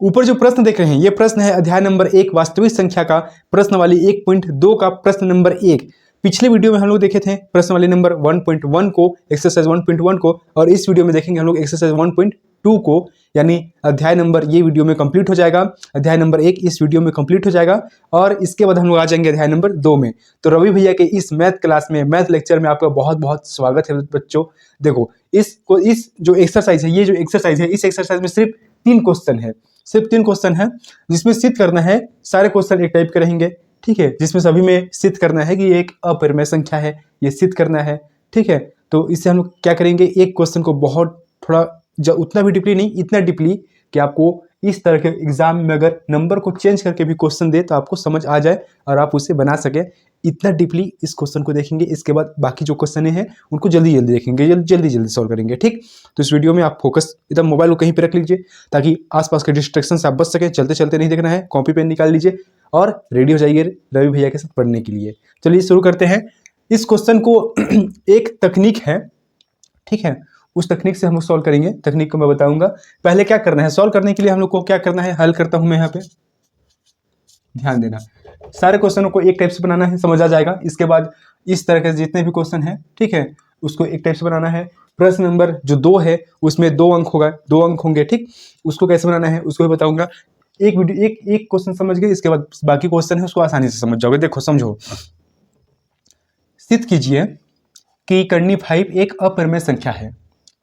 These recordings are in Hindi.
ऊपर जो प्रश्न देख रहे हैं ये प्रश्न है अध्याय नंबर 1 वास्तविक संख्या का प्रश्न वाली 1.2 का प्रश्न नंबर 1। पिछले वीडियो में हम लोग देखे थे प्रश्न वाली नंबर 1.1 को, एक्सरसाइज 1.1 को, और इस वीडियो में देखेंगे हम लोग एक्सरसाइज 1.2 को। यानी अध्याय नंबर ये वीडियो में कंप्लीट हो जाएगा, अध्याय नंबर 1 इस वीडियो में कंप्लीट हो जाएगा और इसके बाद हम लोग आ जाएंगे अध्याय नंबर 2 में। तो रवि भैया के इस मैथ क्लास में, मैथ लेक्चर में आपका बहुत बहुत स्वागत है बच्चों। देखो इस जो एक्सरसाइज है, ये जो एक्सरसाइज है, इस एक्सरसाइज में सिर्फ 3 क्वेश्चन है, सिर्फ 3 क्वेश्चन है जिसमें सिद्ध करना है। सारे क्वेश्चन एक टाइप के रहेंगे, ठीक है, जिसमें सभी में सिद्ध करना है कि ये एक अपरिमेय संख्या है, ये सिद्ध करना है, ठीक है। तो इससे हम लोग क्या करेंगे, एक क्वेश्चन को बहुत थोड़ा उतना भी डीपली नहीं, इतना डीपली कि आपको इस तरह के एग्जाम में अगर नंबर को चेंज करके भी क्वेश्चन दे तो आपको समझ आ जाए और आप उसे बना सके। इतना डीपली इस क्वेश्चन को देखेंगे, इसके बाद बाकी जो क्वेश्चन हैं उनको जल्दी जल्दी देखेंगे, जल्दी जल्दी सॉल्व करेंगे, ठीक। तो इस वीडियो में आप फोकस एकदम मोबाइल को कहीं पे रख लीजिए ताकि आसपास के डिस्ट्रैक्शन से आप बच सकें। चलते चलते नहीं देखना है, कॉपी पेन निकाल लीजिए और रेडी हो जाइए रवि भैया के साथ पढ़ने के लिए। चलिए शुरू करते हैं। इस क्वेश्चन को एक तकनीक है, ठीक है, उस तकनीक से हम लोग सॉल्व करेंगे। तकनीक को मैं बताऊंगा। पहले क्या करना है, सॉल्व करने के लिए हम लोग को क्या करना है, हल करता हूं मैं यहाँ पे, ध्यान देना। सारे क्वेश्चनों को एक टाइप से बनाना है, समझ आ जाएगा। इसके बाद इस तरह के जितने भी क्वेश्चन हैं, ठीक है, उसको एक टाइप से बनाना है। प्रश्न नंबर जो 2 है उसमें 2 अंक होगा, 2 अंक होंगे, ठीक। उसको कैसे बनाना है उसको भी बताऊंगा। एक वीडियो एक क्वेश्चन समझ गए, इसके बाद बाकी क्वेश्चन है उसको आसानी से समझ जाओगे। देखो समझो, सिद्ध कीजिए कि कर्णी 5 एक अपरिमेय संख्या है।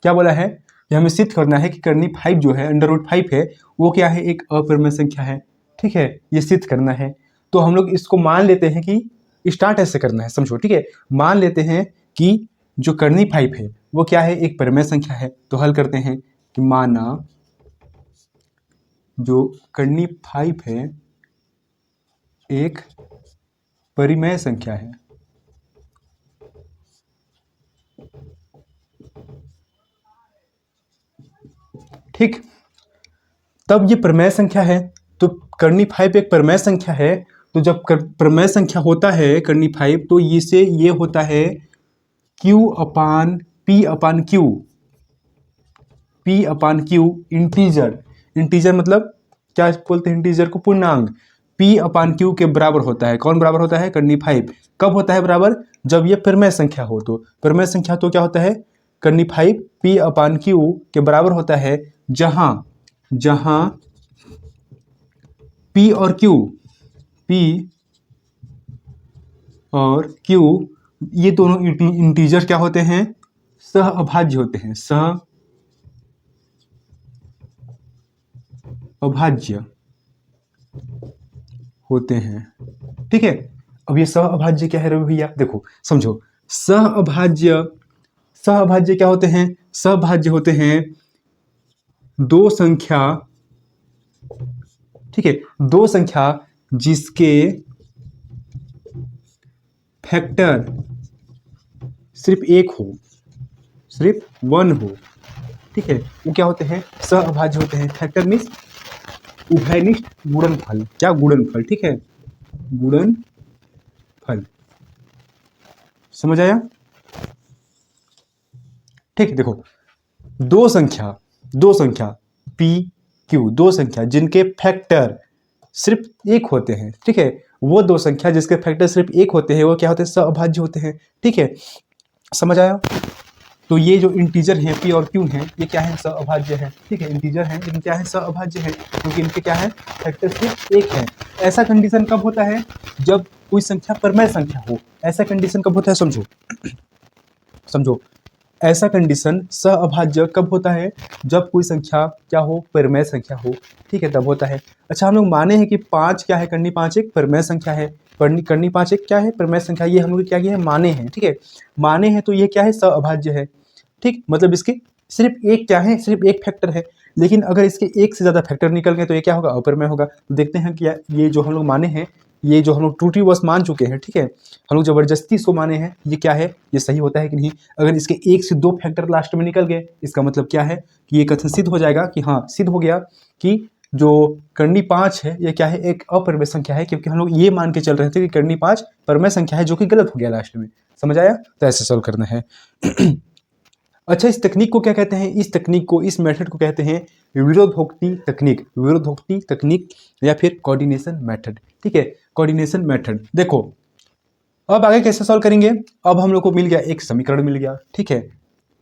क्या बोला है, ये हमें सिद्ध करना है कि कर्णी 5 जो है, √5 है, वो क्या है, एक अपरिमेय संख्या है, ठीक है, ये सिद्ध करना है। तो हम लोग इसको मान लेते हैं कि स्टार्ट ऐसे करना है, समझो, ठीक है। मान लेते हैं कि जो कर्णी 5 है वो क्या है, एक परिमेय संख्या है। तो हल करते हैं कि माना जो कर्णी 5 है एक परिमेय संख्या है, ठीक। तब ये परिमेय संख्या है, तो कर्णी 5 एक परिमेय संख्या है। तो जब परिमेय संख्या होता है कर्णी 5, तो इसे ये होता है P अपान Q इंटीजर। इंटीजर मतलब क्या बोलते हैं, इंटीजर को पूर्णांक। P अपान Q के बराबर होता है। कौन बराबर होता है, कर्णी 5। कब होता है बराबर, जब ये परिमेय संख्या हो। तो परिमेय संख्या तो क्या होता है, कर्णी 5 P अपान Q के बराबर होता है जहां P और Q ये दोनों इंटीजर क्या होते हैं, सहअभाज्य होते हैं, सहअभाज्य होते हैं, ठीक है। अब ये सहअभाज्य क्या है रवि भैया, देखो समझो, सहअभाज्य क्या होते हैं, सहअभाज्य होते हैं दो संख्या, ठीक है, दो संख्या जिसके फैक्टर सिर्फ एक हो, सिर्फ 1 हो, ठीक है, वो क्या होते हैं, सहअभाज्य होते हैं। फैक्टर मीन्स उभयनिष्ठ गुणनफल। क्या, गुणनफल, ठीक है, गुणनफल। समझ आया, ठीक। देखो दो संख्या P Q, दो संख्या जिनके फैक्टर सिर्फ एक होते हैं, ठीक है, वो दो संख्या जिसके फैक्टर सिर्फ एक होते हैं वो क्या होते हैं, सहअभाज्य होते हैं, ठीक है। समझ आया। तो ये जो इंटीजर हैं P और Q हैं, ये क्या है, सहअभाज्य है, ठीक है, इंटीजर हैं लेकिन क्या है, सहअभाज्य है, क्योंकि इनके क्या है, फैक्टर सिर्फ एक है। ऐसा कंडीशन कब होता है, जब कोई संख्या परिमेय संख्या हो। ऐसा कंडीशन कब होता है, समझो, ऐसा कंडीशन सहअभाज्य कब होता है, जब कोई संख्या क्या हो, परिमेय संख्या हो, ठीक है, तब होता है। अच्छा, हम लोग माने हैं कि 5 क्या है, कर्णी 5 एक परिमेय संख्या है। कर्णी 5 एक क्या है, परिमेय संख्या। ये हम लोग क्या किया है, माने हैं, ठीक है, माने हैं, तो ये क्या है, सहअभाज्य है, ठीक। मतलब इसके सिर्फ एक क्या है, सिर्फ एक फैक्टर है। लेकिन अगर इसके एक से ज़्यादा फैक्टर निकल गए तो ये क्या होगा, अपरिमेय होगा। तो देखते हैं कि ये जो हम लोग माने हैं, ये जो हम लोग ट्रूटी बस मान चुके हैं, ठीक है, हम लोग जबरदस्ती इसको माने हैं, ये क्या है, ये सही होता है कि नहीं। अगर इसके 1 से 2 फैक्टर लास्ट में निकल गए, इसका मतलब क्या है कि ये कथन सिद्ध हो जाएगा कि हाँ, सिद्ध हो गया कि जो कर्णी 5 है ये क्या है, एक अपरिमेय संख्या है, क्योंकि हम लोग ये मान के चल रहे थे कि कर्णी 5 परिमेय संख्या है, जो कि गलत हो गया लास्ट में। समझ आया। तो ऐसे सॉल्व करना है। अच्छा, इस तकनीक को क्या कहते हैं? इस तकनीक को, इस मेथड को कहते हैं विरोधोक्ति तकनीक, विरोधोक्ति तकनीक या फिर कोऑर्डिनेशन मेथड। ठीक है, कोऑर्डिनेशन मेथड। देखो अब आगे कैसे सॉल्व करेंगे। अब हम लोग को मिल गया, एक समीकरण मिल गया। ठीक है,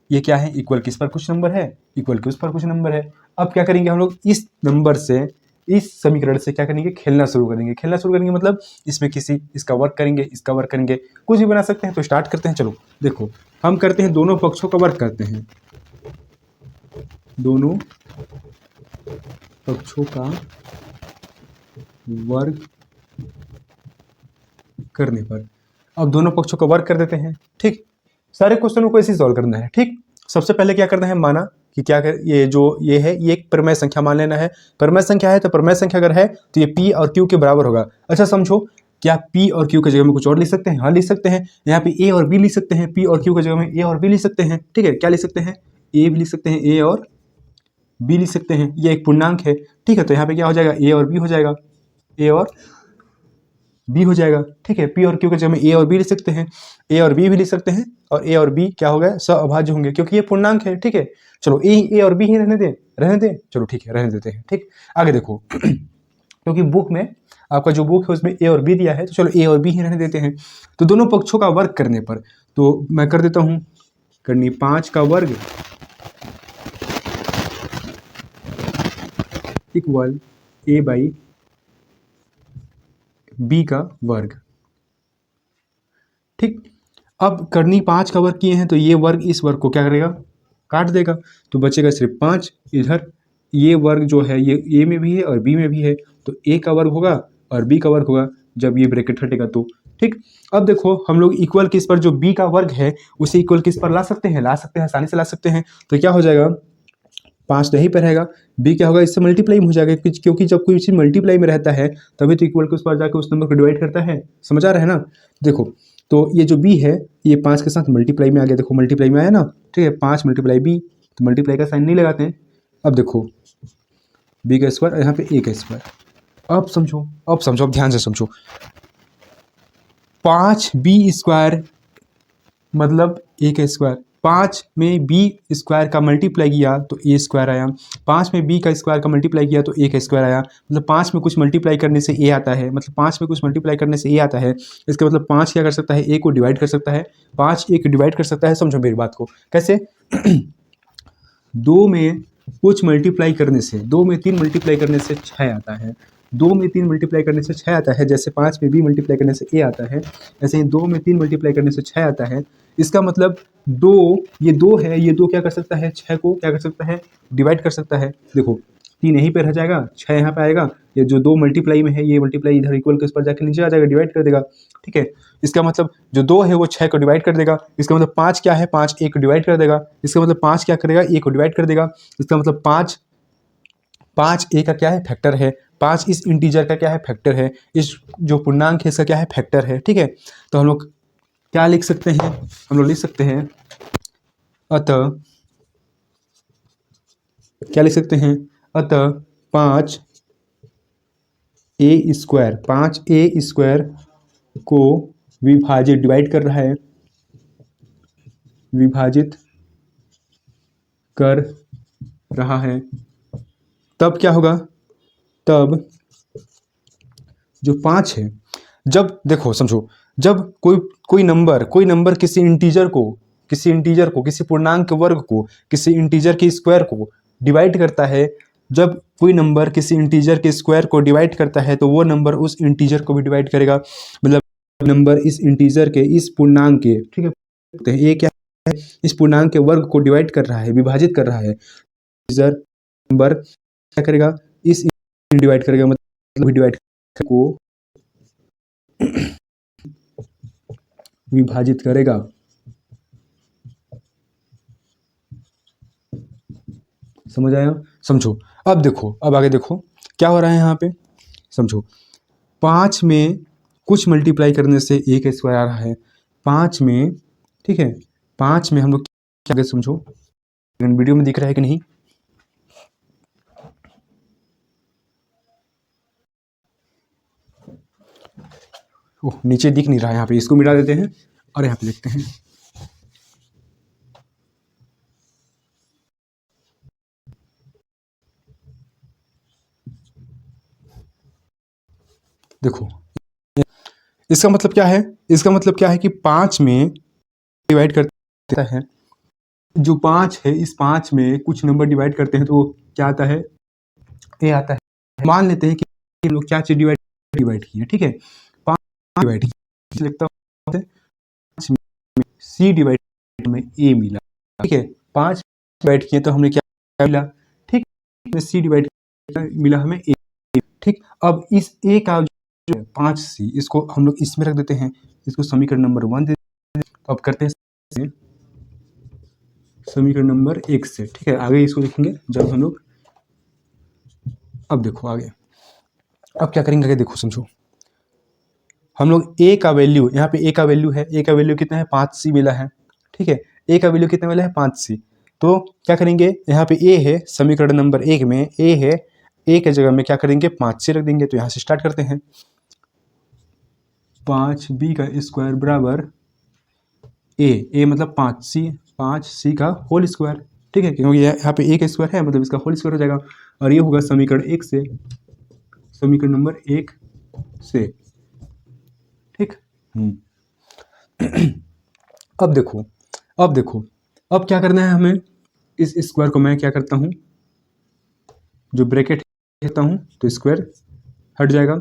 ये क्या है? इक्वल किस पर कुछ नंबर है, इक्वल के उस पर कुछ नंबर है। अब क्या करेंगे हम लोग, इस नंबर से, इस समीकरण से क्या करेंगे? खेलना शुरू करेंगे। खेलना शुरू करेंगे मतलब इसमें किसी, इसका वर्क करेंगे, इसका वर्क करेंगे, कुछ भी बना सकते हैं। तो स्टार्ट करते हैं। चलो देखो, हम करते हैं, दोनों पक्षों का वर्क करते हैं। दोनों पक्षों का वर्ग करने पर, अब दोनों पक्षों का वर्क कर देते हैं। ठीक, सारे क्वेश्चनों को ऐसे सॉल्व करना है। ठीक, सबसे पहले क्या करना है, माना कि क्या कर, ये जो ये है, ये एक परिमेय संख्या मान लेना है। परिमेय संख्या है तो परिमेय संख्या अगर है तो ये P और Q के बराबर होगा। अच्छा समझो, क्या P और Q की जगह में कुछ और लिख सकते हैं? हाँ लिख सकते हैं। यहाँ पे A और B लिख सकते हैं, P और Q की जगह में A और B लिख सकते हैं। ठीक है, क्या लिख सकते हैं? A भी लिख सकते हैं, A और B लिख सकते हैं। ये एक पूर्णांक है। ठीक है, तो यहाँ पे क्या हो जाएगा? A और B हो जाएगा, A और बी हो जाएगा। ठीक है, पी और क्यू के जगह में ए और बी लिख सकते हैं, ए और बी भी लिख सकते हैं, और ए और बी क्या हो गया? सहअभाज्य होंगे, क्योंकि ये पूर्णांक है। ठीक है, चलो ए और बी ही रहने दें, रहने दें। चलो ठीक है, रहने देते हैं। ठीक, आगे देखो क्योंकि बुक में, आपका जो बुक है उसमें ए और बी दिया है, तो चलो ए और बी ही रहने देते हैं। तो दोनों पक्षों का वर्ग करने पर, तो मैं कर देता हूँ, करनी 5 का वर्ग इक्वल ए बाई बी का वर्ग। ठीक, अब करनी 5 का वर्ग किए हैं तो ये वर्ग इस वर्ग को क्या करेगा? काट देगा, तो बचेगा सिर्फ 5। इधर ये वर्ग जो है ये ए में भी है और बी में भी है, तो ए का वर्ग होगा और बी का वर्ग होगा जब ये ब्रैकेट हटेगा तो। ठीक, अब देखो हम लोग इक्वल किस पर, जो बी का वर्ग है उसे इक्वल किस पर ला सकते हैं? ला सकते हैं, आसानी से ला सकते हैं। तो क्या हो जाएगा? 5 तो यहीं पर रहेगा, बी क्या होगा? इससे मल्टीप्लाई हो जाएगा, क्योंकि जब कोई चीज़ मल्टीप्लाई में रहता है तभी तो इक्वल के उस पर जाकर उस नंबर को डिवाइड करता है। समझ आ रहा है ना? देखो, तो ये जो बी है ये 5 के साथ मल्टीप्लाई में आ गया। देखो मल्टीप्लाई में आया ना। ठीक है, 5 मल्टीप्लाई बी, तो मल्टीप्लाई का साइन नहीं लगाते हैं। अब देखो बी का स्क्वायर, यहाँ पे ए का स्क्वायर। अब समझो, अब समझो, अब ध्यान से समझो। 5b² मतलब ए का स्क्वायर, 5 में बी स्क्वायर का मल्टीप्लाई किया तो ए स्क्वायर आया, 5 में बी का स्क्वायर का मल्टीप्लाई किया तो ए का स्क्वायर आया। मतलब 5 में कुछ मल्टीप्लाई करने से ए आता है, मतलब 5 में कुछ मल्टीप्लाई करने से ए आता है। इसका मतलब 5 क्या कर सकता है? ए को डिवाइड कर सकता है, 5 ए को डिवाइड कर सकता है। समझो मेरी बात को, कैसे? 2 में कुछ मल्टीप्लाई करने से, 2 में 3 मल्टीप्लाई करने से 6 आता है, 2 में 3 मल्टीप्लाई करने से 6 आता है। जैसे 5 में बी मल्टीप्लाई करने से ए आता है, ऐसे ही 2 में 3 मल्टीप्लाई करने से 6 आता है। इसका मतलब 2, ये 2 है, ये 2 क्या कर सकता है? 6 को क्या कर सकता है? डिवाइड कर सकता है। देखो 3 यहीं पे रह जाएगा, 6 यहाँ पे आएगा, ये जो 2 मल्टीप्लाई में है ये मल्टीप्लाई इधर इक्वल के उस पर जाके नीचे आ जाएगा, डिवाइड कर देगा। ठीक है, इसका मतलब जो 2 है वो 6 को डिवाइड कर देगा। इसका मतलब 5 क्या है? 5 ए को डिवाइड कर देगा। इसका मतलब 5 क्या करेगा? ए को डिवाइड कर देगा। इसका मतलब 5 ए का क्या है? फैक्टर है। 5 इस इंटीजर का क्या है? फैक्टर है। इस जो पूर्णांक है इसका क्या है? फैक्टर है। ठीक है, तो हम लोग क्या लिख सकते हैं? हम लोग लिख सकते हैं, अतः क्या लिख सकते हैं? अतः 5a² को विभाजित, डिवाइड कर रहा है, विभाजित कर रहा है, तब क्या होगा? तब जो 5 है, जब देखो समझो, जब कोई नंबर किसी पूर्णांक के वर्ग को, किसी इंटीजर के स्क्वायर को डिवाइड करता है, जब कोई नंबर किसी इंटीजर के स्क्वायर को डिवाइड करता है तो वो नंबर उस इंटीजर को भी डिवाइड करेगा। मतलब नंबर इस इंटीजर के, इस पूर्णांक के, ठीक है, ये क्या है? इस पूर्णांक के वर्ग को डिवाइड कर रहा है, विभाजित कर रहा है। इंटीजर नंबर क्या करेगा? इस डिवाइड करेगा, मतलब डिवाइड को विभाजित करेगा। समझ आया? समझो, अब देखो, अब आगे देखो क्या हो रहा है यहाँ पे। समझो, 5 में कुछ मल्टीप्लाई करने से ए का स्क्वायर आ रहा है, 5 में, ठीक है, 5 में हम लोग क्या आगे समझो, वीडियो में दिख रहा है कि नहीं? ओह, नीचे दिख नहीं रहा है, यहाँ पे इसको मिटा देते हैं और यहाँ पे लिखते हैं। देखो इसका मतलब क्या है, इसका मतलब क्या है कि 5 में डिवाइड करता है, जो 5 है इस 5 में कुछ नंबर डिवाइड करते हैं तो वो क्या आता है, ए आता है। मान लेते हैं कि हम लोग क्या चीज डिवाइड डिवाइड किए, ठीक है, 5 डिवाइड किए, लिखता हूं 5 में सी डिवाइड में ए मिला, ठीक है, 5 डिवाइड किए तो हमने क्या मिला, ठीक, में सी डिवाइड मिला हमें ए, ठीक। अब इस ए का जो 5C इसको हम लोग इसमें रख देते हैं, इसको समीकरण नंबर 1 दे देते हैं। तो अब करते हैं समीकरण नंबर 1 से, ठीक है, आगे इसको देखेंगे जब हम लोग। अब देखो आगे, अब क्या करेंगे आगे, देखो समझो, हम लोग ए का वैल्यू, यहाँ पे ए का वैल्यू है, ए का वैल्यू कितना है 5C मिला है, ठीक है, ए का वैल्यू कितना मिला है 5C। तो क्या करेंगे, यहाँ पे ए है, समीकरण नंबर 1 में ए है, ए के जगह में क्या करेंगे 5C रख देंगे। तो यहाँ से स्टार्ट करते हैं, 5B का स्क्वायर बराबर ए मतलब 5C का होल स्क्वायर, ठीक है, क्योंकि यहाँ पे ए का स्क्वायर है मतलब इसका होल स्क्वायर हो जाएगा, और ये होगा समीकरण 1 से, समीकरण नंबर 1 से, ठीक। अब देखो, अब देखो, अब क्या करना है हमें, इस स्क्वायर को मैं क्या करता हूँ, जो ब्रैकेट लेता हूँ तो स्क्वायर हट जाएगा,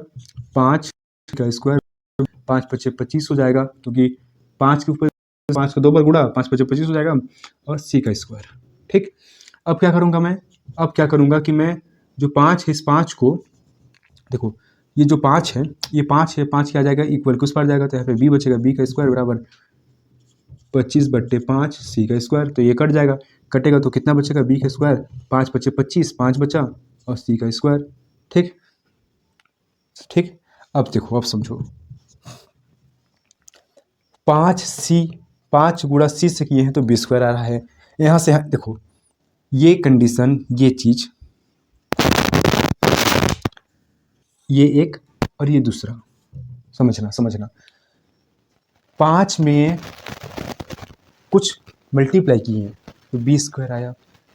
5 का स्क्वायर 5 पचे 25 हो जाएगा, क्योंकि 5 के ऊपर 5 को 2 बार गुणा, 5 पचे 25 हो जाएगा, और सी का स्क्वायर, ठीक। अब क्या करूँगा मैं, अब क्या करूँगा कि मैं जो 5 है इस 5 को, देखो ये जो 5 है ये 5 है, 5 क्या आ जाएगा इक्वल के उस पार जाएगा, तो यहाँ पे बी बचेगा, बी का स्क्वायर बराबर 25/5 सी का स्क्वायर, तो ये कट जाएगा, कटेगा तो कितना बचेगा बी का स्क्वायर, 5 पचे 25, 5 बचा और सी का स्क्वायर, ठीक, ठीक। अब देखो, अब समझो, 5C 5 गुणा सी से किए हैं तो बी स्क्वायर आ रहा है, यहाँ से देखो ये कंडीशन, ये चीज, ये एक और ये दूसरा, समझना समझना, 5 में कुछ मल्टीप्लाई किए हैं तो बी स्क्वायर आया,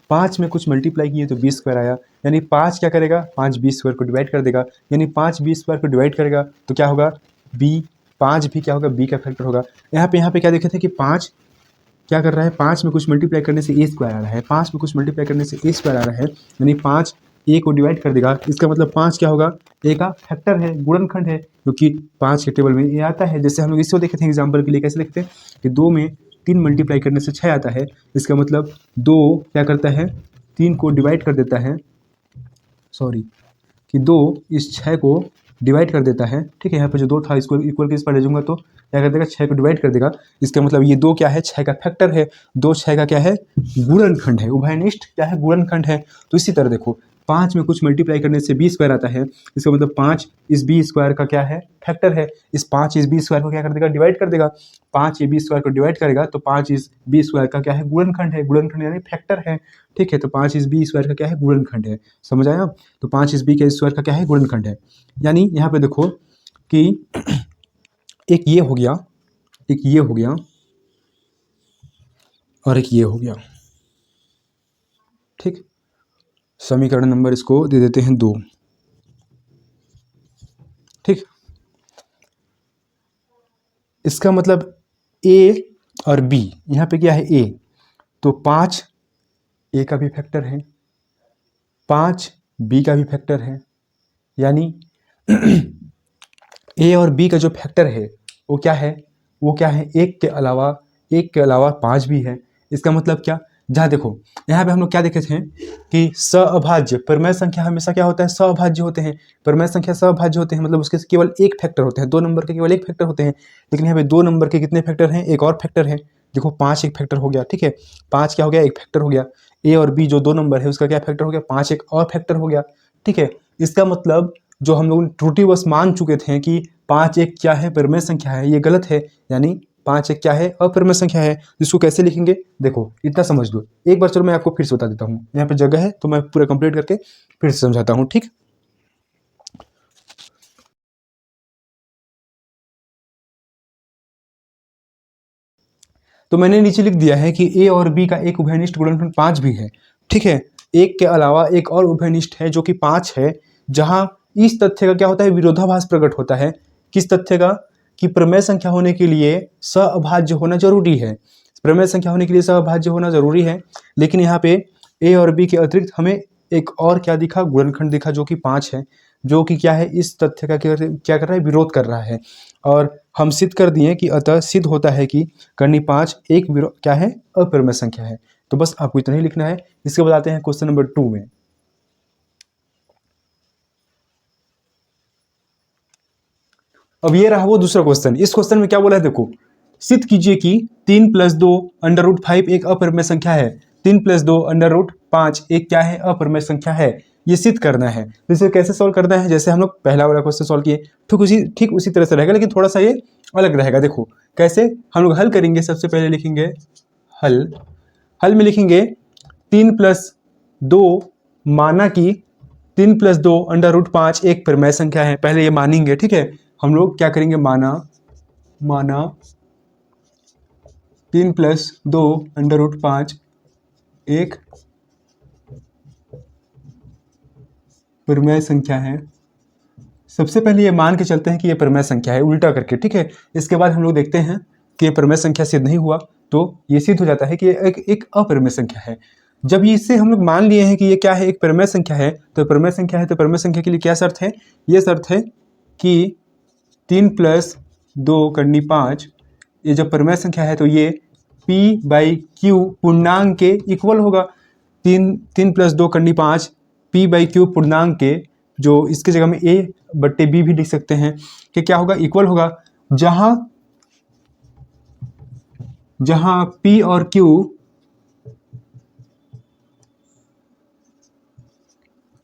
5 में कुछ मल्टीप्लाई किए तो बी स्क्वायर आया, यानी 5 क्या करेगा 5 बी स्क्वायर को डिवाइड कर देगा, यानी 5 बी स्क्वायर को डिवाइड करेगा तो क्या होगा बी, 5 भी क्या होगा बी का फैक्टर होगा। यहाँ पे क्या देखे थे कि 5 क्या कर रहा है, 5 में कुछ मल्टीप्लाई करने से ए स्क्वायर आ रहा है, 5 में कुछ मल्टीप्लाई करने से ए स्क्वायर आ रहा है, यानी 5 ए को डिवाइड कर देगा, इसका मतलब 5 क्या होगा ए का फैक्टर है, गुणनखंड है, क्योंकि 5 के टेबल में ए आता है। जैसे हम लोग इसको देखे थे एग्जाम्पल के लिए, कैसे लिखते हैं कि 2 में 3 मल्टीप्लाई करने से 6 आता है, इसका मतलब 2 क्या करता है 3 को डिवाइड कर देता है, सॉरी कि 2 इस 6 को डिवाइड कर देता है, ठीक है, यहाँ पे जो 2 था इसको इक्वल के इस पर ले जाऊंगा तो क्या कर देगा 6 को डिवाइड कर देगा, इसका मतलब ये 2 क्या है 6 का फैक्टर है, 2 6 का क्या है गुणनखंड है, उभयनिष्ठ क्या है गुणनखंड है। तो इसी तरह देखो 5 में कुछ मल्टीप्लाई करने से बी स्क्वायर आता है, इसका मतलब 5 इस बी स्क्वायर का क्या है फैक्टर है, इस 5 इस बी स्क्वायर को क्या कर देगा डिवाइड कर देगा, 5 ये बी स्क्वायर को डिवाइड करेगा तो 5 इस बी स्क्वायर का क्या है गुणनखंड है, गुणनखंड यानी फैक्टर है, ठीक है, तो 5 इस बी स्क्वायर का क्या है गुणनखंड है, समझ आया। तो 5 इस बी के स्क्वायर का क्या है गुणनखंड है, यानी यहाँ पे देखो कि एक ये हो गया, एक ये हो गया और एक ये हो गया, ठीक। समीकरण नंबर इसको दे देते हैं 2, ठीक। इसका मतलब ए और बी, यहाँ पे क्या है ए, तो 5 ए का भी फैक्टर है, 5 बी का भी फैक्टर है, यानी ए और बी का जो फैक्टर है वो क्या है, वो क्या है एक के अलावा 5 भी है। इसका मतलब क्या, जहाँ देखो यहाँ पे हम लोग क्या देखे थे कि सअभाज्य परिमेय संख्या हमेशा क्या होता है सअभाज्य होते हैं, परिमेय संख्या सअभाज्य होते हैं, मतलब उसके केवल एक फैक्टर होते हैं, 2 नंबर के केवल एक फैक्टर होते हैं, लेकिन यहाँ पे 2 नंबर के कितने फैक्टर हैं, एक और फैक्टर है, देखो 5 एक फैक्टर हो गया, ठीक है, 5 क्या हो गया एक फैक्टर हो गया, ए और बी जो 2 नंबर है उसका क्या फैक्टर हो गया 5 एक और फैक्टर हो गया, ठीक है। इसका मतलब जो हम लोग त्रुटिवश मान चुके थे कि 5 एक क्या है परिमेय संख्या है, ये गलत है, यानी 5 एक क्या है अपरिमेय संख्या है। इसको कैसे लिखेंगे, देखो इतना समझ लो, एक बार चलो मैं आपको फिर से बता देता हूँ, यहाँ पे जगह है तो मैं पूरा कंप्लीट करके फिर से समझाता हूँ, ठीक। तो मैंने नीचे लिख दिया है कि ए और बी का एक उभयनिष्ठ गुणनखंड 5 भी है, ठीक है, एक के अलावा एक और उभयनिष्ठ है जो कि 5 है, जहां इस तथ्य का क्या होता है, विरोधाभास प्रकट होता है। किस तथ्य का, कि प्रमेय संख्या होने के लिए सहअभाज्य होना जरूरी है। प्रमेय संख्या होने के लिए सहअभाज्य होना जरूरी है, लेकिन यहाँ पे ए और बी के अतिरिक्त हमें एक और क्या दिखा, गुणनखंड दिखा, जो कि 5 है, जो कि क्या है, इस तथ्य का क्या कर रहा है, विरोध कर रहा है। और हम सिद्ध कर दिए कि अतः सिद्ध होता है कि कर्णी 5 एक क्या है, अप्रमेय संख्या है। तो बस आपको इतना ही लिखना है। इसके बाद आते हैं क्वेश्चन नंबर 2 में। अब ये रहा वो दूसरा क्वेश्चन। इस क्वेश्चन में क्या बोला है, देखो, सिद्ध कीजिए कि 3 + 2 √5 एक अप्रमेय संख्या है। 3 + 2 √5 एक क्या है, अप्रमेय संख्या है। ये सिद्ध करना है। तो इसे कैसे सॉल्व करना है, जैसे हम लोग पहला वाला क्वेश्चन सॉल्व किए, ठीक उसी तरह से रहेगा, लेकिन थोड़ा सा ये अलग रहेगा। देखो कैसे हम लोग हल करेंगे। सबसे पहले लिखेंगे हल में लिखेंगे 3 + 2, माना कि 3 + 2 √5 एक प्रमेय संख्या है। पहले ये मानेंगे, ठीक है। हम लोग क्या करेंगे, माना 3 + 2 √5 एक प्रमेय संख्या है। सबसे पहले ये मान के चलते हैं कि ये प्रमेय संख्या है, उल्टा करके, ठीक है। इसके बाद हम लोग देखते हैं कि ये प्रमेय संख्या सिद्ध नहीं हुआ, तो ये सिद्ध हो जाता है कि ये एक अप्रमेय संख्या है। जब इससे हम लोग मान लिए हैं कि ये क्या है, एक प्रमेय संख्या है, तो प्रमेय संख्या है, तो प्रमेय संख्या के लिए क्या शर्त है, ये शर्त है कि 3 + 2 × 5 ये जब प्रमेय संख्या है तो ये P/Q पूर्णांक के इक्वल होगा। 3 + 2 × 5 P/Q पूर्णांक के, जो इसके जगह में A/B भी लिख सकते हैं, कि क्या होगा, इक्वल होगा। जहां P और Q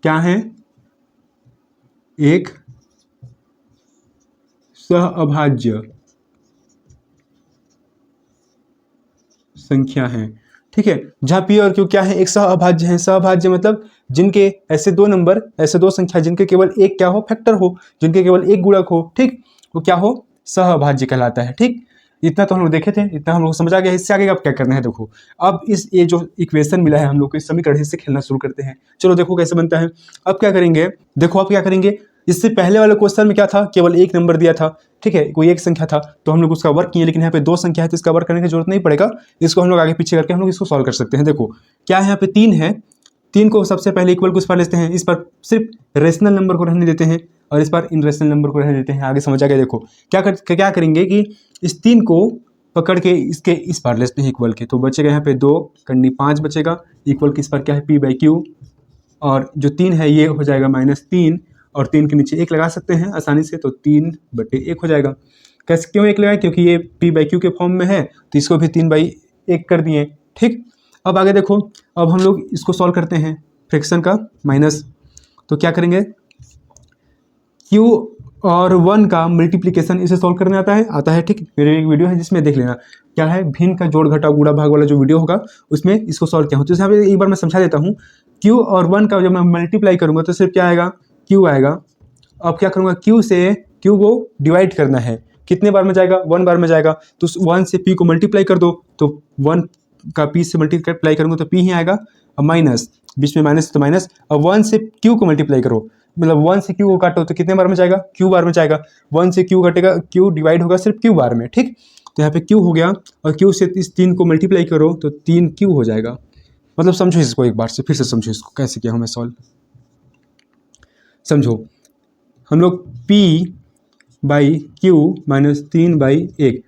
क्या है, एक सहअभाज्य संख्या है, ठीक है। जहां P और Q क्या है, एक सहअभाज्य है। सहअभाज्य मतलब जिनके ऐसे दो संख्या जिनके केवल एक क्या हो, फैक्टर हो, जिनके केवल एक गुणक हो, ठीक, वो क्या हो, सहअभाज्य कहलाता है, ठीक। इतना तो हम लोग देखे थे, इतना हम लोग समझ आ गया। इससे आगे आप क्या करना है, देखो अब ये जो इक्वेशन मिला है हम लोग को, इस समीकरण से खेलना शुरू करते हैं। चलो देखो कैसे बनता है। अब क्या करेंगे, देखो अब क्या करेंगे, इससे पहले वाले क्वेश्चन में क्या था, केवल एक नंबर दिया था, ठीक है, कोई एक संख्या था, तो हम लोग उसका वर्क किए, लेकिन यहाँ पे 2 संख्या है तो इसका वर्क करने की जरूरत नहीं पड़ेगा। इसको हम लोग आगे पीछे करके हम लोग इसको सॉल्व कर सकते हैं। देखो क्या है, यहाँ पे 3 है, 3 को सबसे पहले इक्वल को इस पर लेते हैं, इस पर सिर्फ रेशनल नंबर को रहने देते हैं, और इस पर इनरेशनल नंबर को रहने देते हैं। आगे समझ आ गया। देखो क्या करेंगे कि इस 3 को पकड़ के इसके इस पर लेते हैं इक्वल के, तो बचेगा यहाँ पे 2 × 5 बचेगा, इक्वल के इस पर क्या है, P/Q, और जो 3 है ये हो जाएगा -3, और 3 के नीचे 1 लगा सकते हैं आसानी से, तो 3/1 हो जाएगा। कैसे, क्यों 1 लगाए, क्योंकि ये P/Q के फॉर्म में है, तो इसको भी 3/1 कर दिए, ठीक। अब आगे देखो, अब हम लोग इसको सॉल्व करते हैं, फ्रैक्शन का माइनस, तो क्या करेंगे, Q और 1 का मल्टीप्लिकेशन इसे सॉल्व करने आता है, ठीक। मेरे एक वीडियो है जिसमें देख लेना, क्या है, भिन्न का जोड़ घटाव गुणा भाग वाला जो वीडियो होगा उसमें इसको सॉल्व किया हूँ। तो यहाँ पे एक बार मैं समझा देता हूँ। Q और 1 का जब मैं मल्टीप्लाई करूंगा तो सिर्फ क्या आएगा, Q आएगा। अब क्या करूंगा, Q से Q को डिवाइड करना है, कितने बार में जाएगा, 1 बार में जाएगा, तो 1 से P को मल्टीप्लाई कर दो, तो 1 का P से मल्टीप्लाई करूंगा तो P ही आएगा, और माइनस, बीच में माइनस तो माइनस, और 1 से Q को मल्टीप्लाई करो, मतलब 1 से Q को काटो तो कितने बार में जाएगा, Q बार में जाएगा। 1 से Q कटेगा, Q डिवाइड होगा सिर्फ Q बार में, ठीक। तो यहाँ पे Q हो गया, और Q से इस 3 को मल्टीप्लाई करो तो 3Q हो जाएगा। मतलब समझो इसको एक बार से, फिर से समझो इसको कैसे किया हूँ मैं सॉल्व, समझो। हम लोग P/Q -3/1,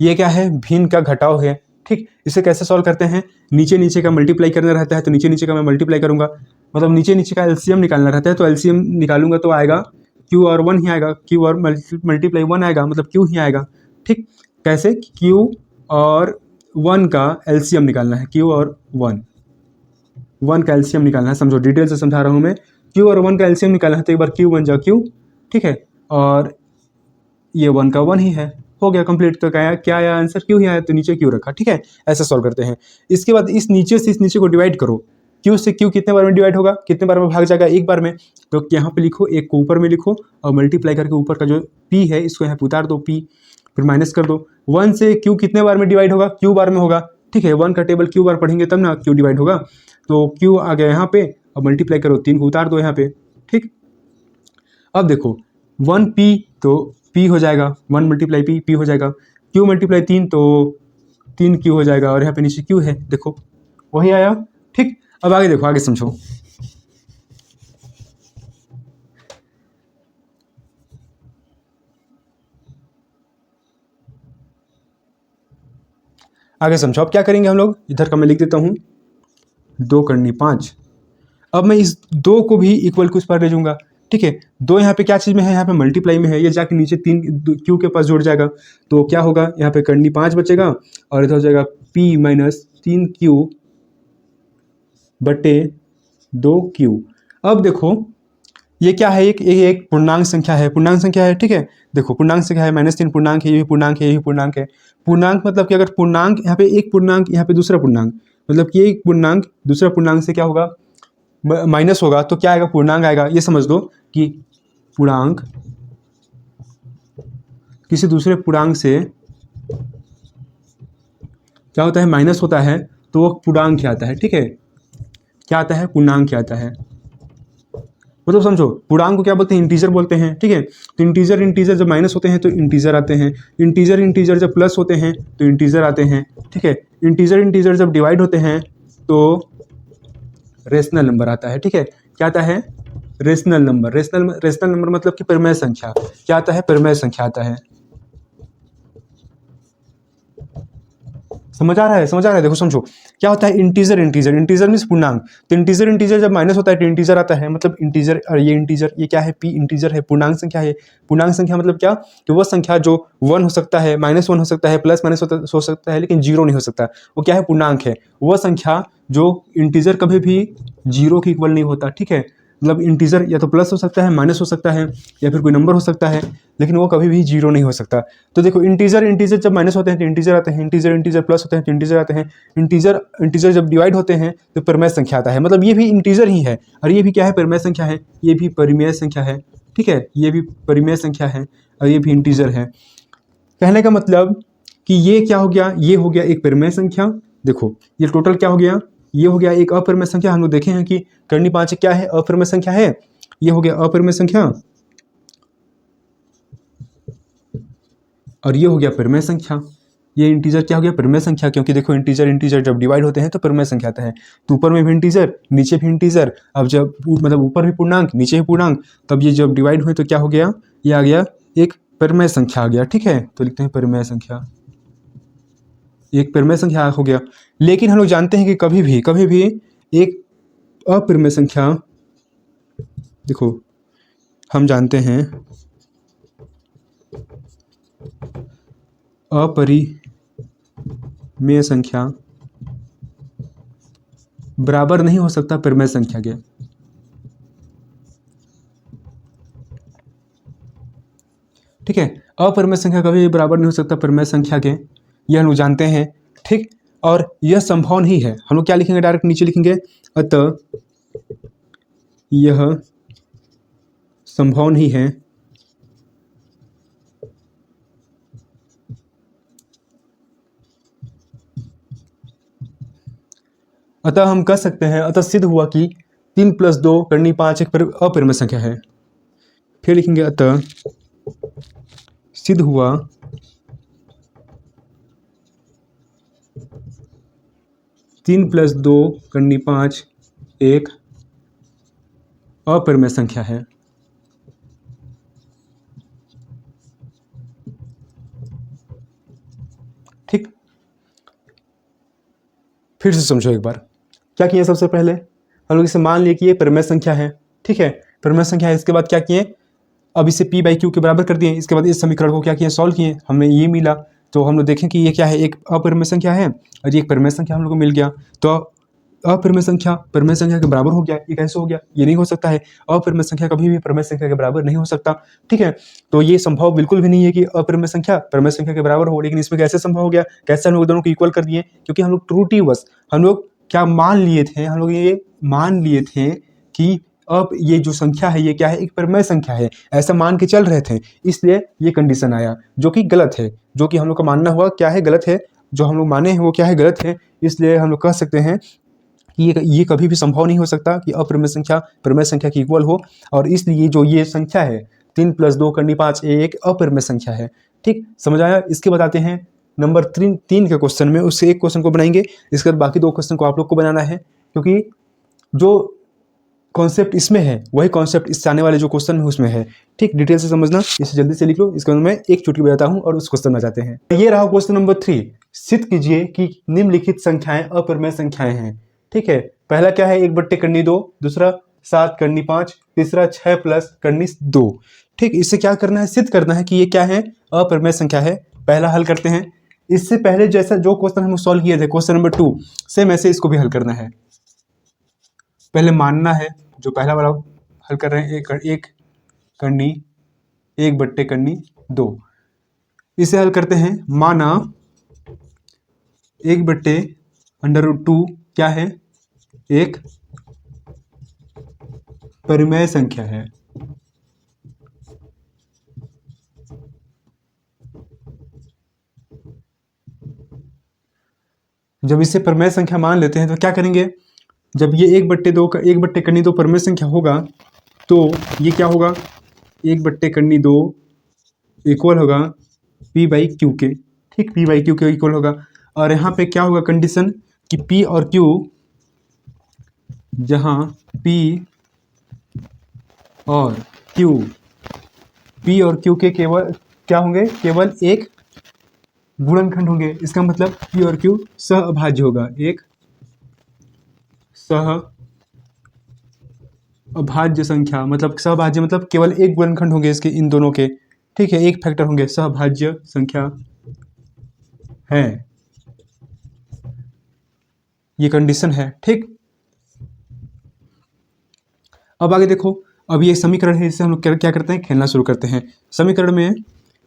ये क्या है, भिन्न का घटाव है, ठीक। इसे कैसे सॉल्व करते हैं, नीचे का मल्टीप्लाई करना रहता है, तो नीचे का मैं मल्टीप्लाई करूंगा, मतलब नीचे का एलसीएम निकालना रहता है, तो एलसीएम निकालूंगा तो आएगा Q और 1 ही आएगा, Q और मल्टीप्लाई 1 आएगा, मतलब Q ही आएगा, ठीक। कैसे, Q और 1 का एलसीएम निकालना है, Q और 1 का एलसीएम निकालना है, समझो डिटेल से समझा रहा हूँ मैं। Q और 1 का एलसीएम निकालना है, तो एक बार Q बन जाओ Q, ठीक है, और ये 1 का 1 ही है, हो गया कंप्लीट। तो क्या आया आंसर, Q ही आया, तो नीचे Q रखा, ठीक है। ऐसे सॉल्व करते हैं। इसके बाद इस नीचे से इस नीचे को डिवाइड करो, Q से Q कितने बार में डिवाइड होगा, कितने बार में भाग जाएगा, एक बार में, तो यहाँ पे लिखो, एक को ऊपर में लिखो, और मल्टीप्लाई करके ऊपर का जो P है इसको यहाँ पे उतार दो, P, फिर माइनस कर दो। 1 से Q कितने बार में डिवाइड होगा, Q बार में होगा, ठीक है। 1 का टेबल Q बार पढ़ेंगे तब ना Q डिवाइड होगा, तो Q आ गया यहाँ पे, और मल्टीप्लाई करो, 3 को उतार दो यहाँ पे, ठीक। अब देखो 1p तो p हो जाएगा, 1 मल्टीप्लाई p हो जाएगा, q मल्टीप्लाई 3 तो 3q हो जाएगा, और यहाँ पे नीचे q है, देखो वही आया। ठीक, अब आगे देखो, आगे समझो। आगे समझो, अब क्या करेंगे हम लोग, इधर का मैं लिख देता हूँ 2 करनी 5। अब मैं इस 2 को भी इक्वल के उस पर ले जाऊंगा। ठीक है, 2 यहाँ पे क्या चीज़ में है, यहाँ पे मल्टीप्लाई में है, ये जाके नीचे 3 क्यू के पास जुड़ जाएगा, तो क्या होगा, यहाँ पे करनी 5 बचेगा, और इधर हो जाएगा p माइनस 3q बटे 2q। अब देखो ये क्या है, एक पूर्णांक संख्या है, पूर्णांक संख्या है। ठीक है, देखो पूर्णांक संख्या है, -3 पूर्णांक है, ये भी पूर्णांक है, ये भी पूर्णांक है। पूर्णांक मतलब कि अगर पूर्णांक यहाँ पे एक पूर्णांक, यहाँ पे दूसरा पूर्णांक, मतलब कि एक पूर्णांक दूसरा पूर्णांक से क्या होगा, माइनस होगा, तो क्या आएगा, पूर्णांक आएगा। ये समझ लो कि पूर्णांक किसी दूसरे पूर्णांक से क्या होता है, माइनस होता है, तो वो पूर्णांक क्या आता है। ठीक है, क्या आता है, पूर्णांक क्या आता है, मतलब समझो, पूर्णांक को क्या बोलते हैं, इंटीजर बोलते हैं। ठीक है, तो इंटीजर जब माइनस होते हैं तो इंटीजर आते हैं, इंटीजर जब प्लस होते हैं तो इंटीजर आते हैं। ठीक है, इंटीजर जब डिवाइड होते हैं तो रेशनल नंबर आता है। ठीक है, क्या आता है, रेशनल नंबर। रेशनल नंबर मतलब कि परिमेय संख्या। क्या आता है, परिमेय संख्या आता है। समझ आ रहा है, देखो समझो क्या होता है, इंटीजर मीन्स पूर्णांक, तो इंटीजर जब माइनस होता है तो इंटीजर आता है, मतलब इंटीजर, और ये क्या है, p इंटीजर है, पूर्णांक संख्या है। पूर्णांक संख्या मतलब क्या, कि वो संख्या जो 1 हो सकता है, -1 हो सकता है, प्लस माइनस हो सकता है, लेकिन 0 नहीं हो सकता, वो क्या है, पूर्णांक है। वो संख्या जो इंटीजर कभी भी 0 के इक्वल नहीं होता। ठीक है, मतलब इंटीजर या तो प्लस हो सकता है, माइनस हो सकता है, या फिर कोई नंबर हो सकता है, लेकिन वो कभी भी 0 नहीं हो सकता। तो देखो इंटीजर जब माइनस होते हैं तो इंटीजर आते हैं, इंटीजर प्लस होते हैं तो इंटीजर आते हैं, इंटीजर जब डिवाइड होते हैं तो परिमेय संख्या आता है, मतलब ये भी इंटीजर ही है, और ये भी क्या है, परिमेय संख्या है, ये भी परिमेय संख्या है। ठीक है, ये भी परिमेय संख्या है, और ये भी इंटीजर है। कहने का मतलब कि ये क्या हो गया, ये हो गया एक परिमेय संख्या। देखो ये टोटल क्या हो गया, ये हो गया एक अपरिमेय संख्या। हम लोग देखे हैं कि करनी 5 क्या है, अपरिमेय संख्या है। ये हो गया अपरिमेय संख्या, और ये हो गया परिमेय संख्या। ये इंटीजर क्या हो गया, परिमेय संख्या, क्योंकि देखो इंटीजर जब डिवाइड होते हैं तो परिमेय संख्या आता है। तो ऊपर में भी इंटीजर, नीचे भी इंटीजर, अब जब मतलब ऊपर भी पूर्णांक, नीचे भी पूर्णांक, तब ये जब डिवाइड हुए तो क्या हो गया, ये आ गया एक परिमेय संख्या आ गया। ठीक है, तो लिखते हैं परिमेय संख्या, एक परिमेय संख्या हो गया। लेकिन हम लोग जानते हैं कि कभी भी एक अपरिमेय संख्या, देखो हम जानते हैं अपरिमेय संख्या बराबर नहीं हो सकता परिमेय संख्या के। ठीक है, अपरिमेय संख्या कभी बराबर नहीं हो सकता परिमेय संख्या के, यह हम लोग जानते हैं। ठीक, और यह संभव नहीं है। हम लोग क्या लिखेंगे, डायरेक्ट नीचे लिखेंगे, अतः यह संभव नहीं है अतः हम कह सकते हैं, अतः सिद्ध हुआ कि 3 + 2 करनी 5 एक अपरिमेय संख्या है। फिर लिखेंगे, अतः सिद्ध हुआ तीन प्लस 2 करनी 5 एक अपरिमेय संख्या है। ठीक, फिर से समझो एक बार क्या किए। सबसे पहले हम लोग इसे मान लिए कि ये परिमेय संख्या है। ठीक है, परिमेय संख्या है। इसके बाद क्या किए, अब इसे p/q के बराबर कर दिए। इसके बाद इस समीकरण को क्या किए, सॉल्व किए, हमें ये मिला। तो हम लोग देखें कि ये क्या है, एक अपरिमेय संख्या है और ये एक परिमेय संख्या हम लोग को मिल गया। तो अपरिमेय संख्या परिमेय संख्या के बराबर हो गया, ये कैसे हो गया, ये नहीं हो सकता है। अपरिमेय संख्या कभी भी परिमेय संख्या के बराबर नहीं हो सकता। ठीक है, तो ये संभव बिल्कुल भी नहीं है कि अपरिमेय संख्या परिमेय संख्या के बराबर हो। लेकिन इसमें कैसे संभव हो गया, कैसे हम लोग दोनों को इक्वल कर दिए, क्योंकि हम लोग त्रुटिवश हम लोग क्या मान लिए थे, हम लोग ये मान लिए थे कि अब ये जो संख्या है ये क्या है, एक परिमेय संख्या है, ऐसा मान के चल रहे थे। इसलिए ये कंडीशन आया जो कि गलत है, जो कि हम लोग का मानना हुआ क्या है, गलत है। जो हम लोग माने हैं वो क्या है, गलत है। इसलिए हम लोग कह सकते हैं कि ये कभी भी संभव नहीं हो सकता कि अपरिमेय संख्या परिमेय संख्या की इक्वल हो, और इसलिए जो ये संख्या है 3 + 2 करनी 5 ये एक अपरिमेय संख्या है। ठीक, समझ आया। इसके बताते हैं नंबर 3 के क्वेश्चन में, उससे एक क्वेश्चन को बनाएंगे, इसके बाद बाकी 2 क्वेश्चन को आप लोग को बनाना है, क्योंकि जो कॉन्सेप्ट इसमें है वही कॉन्सेप्ट इससे आने वाले जो क्वेश्चन है उसमें है। ठीक, डिटेल से समझना, इसे जल्दी से लिख लो। इसके बाद मैं एक चुटकी बताता हूँ और उस क्वेश्चन में जाते हैं। ये रहा क्वेश्चन नंबर 3। सिद्ध कीजिए कि निम्नलिखित संख्याएं अपरिमेय संख्याएं हैं। ठीक है, पहला क्या है 1/2, दूसरा 7/5, तीसरा 6+2। ठीक, इससे क्या करना है, सिद्ध करना है कि ये क्या है, अपरिमेय संख्या है। पहला हल करते हैं। इससे पहले जैसा जो क्वेश्चन हम सॉल्व किए थे क्वेश्चन नंबर 2, सेम ऐसे इसको भी हल करना है। पहले मानना है, जो पहला वाला हल कर रहे हैं, 1/2। इसे हल करते हैं। माना 1/√2 क्या है, एक परिमेय संख्या है। जब इसे परिमेय संख्या मान लेते हैं तो क्या करेंगे, जब ये 1/2 परिमेय संख्या होगा तो ये क्या होगा, 1/2 इक्वल होगा P/Q के। ठीक, P/Q के इक्वल होगा। और यहाँ पे क्या होगा कंडीशन कि P और Q, जहाँ P और Q के केवल क्या होंगे, केवल एक गुणनखंड होंगे। इसका मतलब P और Q सहअभाज्य होगा, एक सहअभाज्य संख्या, मतलब सहभाज्य मतलब केवल एक गुणनखंड होंगे इसके, इन दोनों के। ठीक है, एक फैक्टर होंगे, सहभाज्य संख्या है, ये कंडीशन है। ठीक, अब आगे देखो। अब ये समीकरण है, इससे हम लोग क्या करते हैं, खेलना शुरू करते हैं। समीकरण में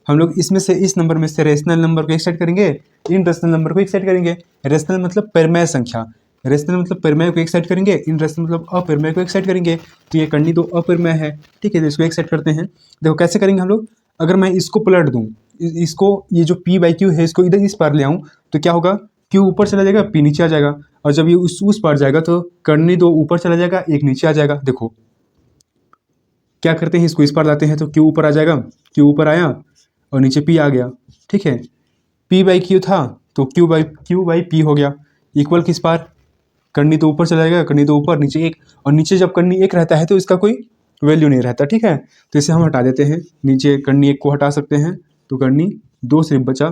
हम लोग इसमें से, इस नंबर में से रेशनल नंबर को एक्सट्रैक्ट करेंगे, इन रेशनल नंबर को एक्सट्रैक्ट करेंगे। रेशनल मतलब परिमेय संख्या, रेशनल मतलब परिमेय को एक्सट्रैक्ट करेंगे, इन रेशनल मतलब अपरिमेय को एक्सट्रैक्ट करेंगे। तो ये करनी तो अपरिमेय है। ठीक है, तो इसको एक्सट्रैक्ट करते हैं। देखो कैसे करेंगे हम लोग, अगर मैं इसको पलट दूँ, इसको, ये जो P/Q है इसको इधर इस पार ले आऊँ तो क्या होगा, Q ऊपर चला जाएगा, P नीचे आ जाएगा। और जब ये उस पार जाएगा तो करनी 2 ऊपर चला जाएगा, एक नीचे आ जाएगा। देखो क्या करते हैं, इसको इस पार लाते हैं तो Q ऊपर आ जाएगा, Q ऊपर आया और नीचे P आ गया। ठीक है, P/Q था तो Q/P हो गया। इक्वल किस पार, करनी तो ऊपर चला जाएगा, करनी तो ऊपर, नीचे एक, और नीचे जब करनी एक रहता है तो इसका कोई वैल्यू नहीं रहता। ठीक है, तो इसे हम हटा देते हैं। नीचे करनी एक को हटा सकते हैं तो करनी 2 सिर्फ बचा।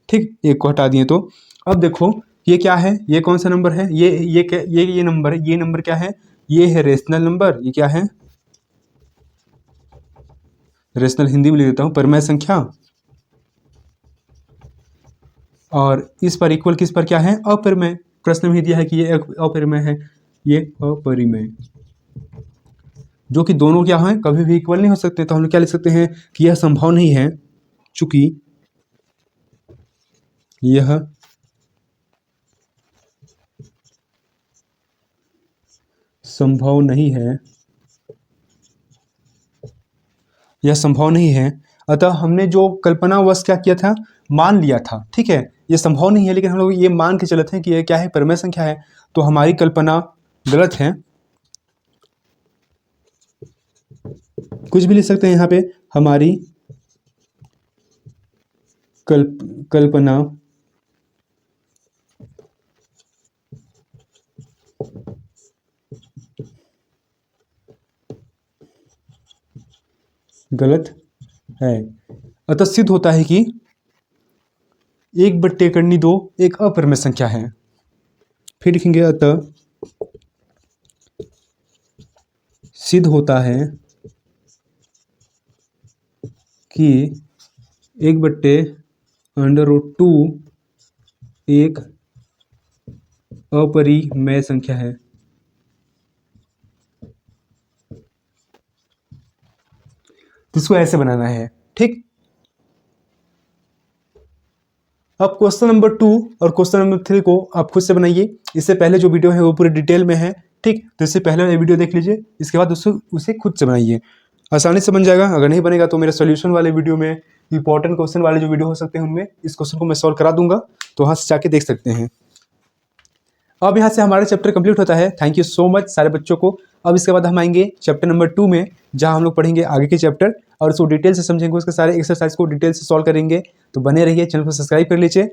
ठीक, एक को हटा दिए तो अब देखो ये क्या है, ये कौन सा नंबर है, ये नंबर है। ये नंबर क्या है, ये है रेशनल नंबर। ये क्या है, रेशनल हिंदी में लिख देता हूँ, परिमेय संख्या। और इस पर इक्वल किस पर क्या है, अपरिमेय। प्रश्न में दिया है कि ये अपरिमेय है, ये अपरिमेय, जो कि दोनों क्या है, कभी भी इक्वल नहीं हो सकते। तो हम लोग क्या लिख सकते हैं कि यह संभव नहीं है, चूंकि यह संभव नहीं है, यह संभव नहीं है। अतः हमने जो कल्पनावश क्या किया था, मान लिया था। ठीक है, ये संभव नहीं है, लेकिन हम लोग ये मान के चलते हैं कि ये क्या है, परिमेय संख्या है। तो हमारी कल्पना गलत है, कुछ भी लिख सकते हैं यहाँ पे। हमारी कल्पना गलत है। अतः सिद्ध होता है कि 1/2 एक अपरिमेय संख्या है। फिर लिखेंगे, अतः सिद्ध होता है कि 1/√2 एक अपरिमेय संख्या है। तो इसको ऐसे बनाना है। ठीक, अब क्वेश्चन नंबर 2 और क्वेश्चन नंबर 3 को आप खुद से बनाइए। इससे पहले जो वीडियो है वो पूरे डिटेल में है। ठीक, तो इससे पहले वाला वीडियो देख लीजिए, इसके बाद उसे खुद से बनाइए, आसानी से बन जाएगा। अगर नहीं बनेगा तो मेरे सॉल्यूशन वाले वीडियो में, इंपॉर्टेंट क्वेश्चन वाले जो वीडियो हो सकते हैं उनमें इस क्वेश्चन को मैं सॉल्व करा दूंगा, तो वहाँ से जाके देख सकते हैं। अब यहाँ से हमारा चैप्टर कंप्लीट होता है। थैंक यू सो मच सारे बच्चों को। अब इसके बाद हम आएंगे चैप्टर नंबर 2 में, जहाँ हम लोग पढ़ेंगे आगे के चैप्टर और उसको डिटेल से समझेंगे, उसके सारे एक्सरसाइज को डिटेल से सॉल्व करेंगे। तो बने रहिए, चैनल को सब्सक्राइब कर लीजिए।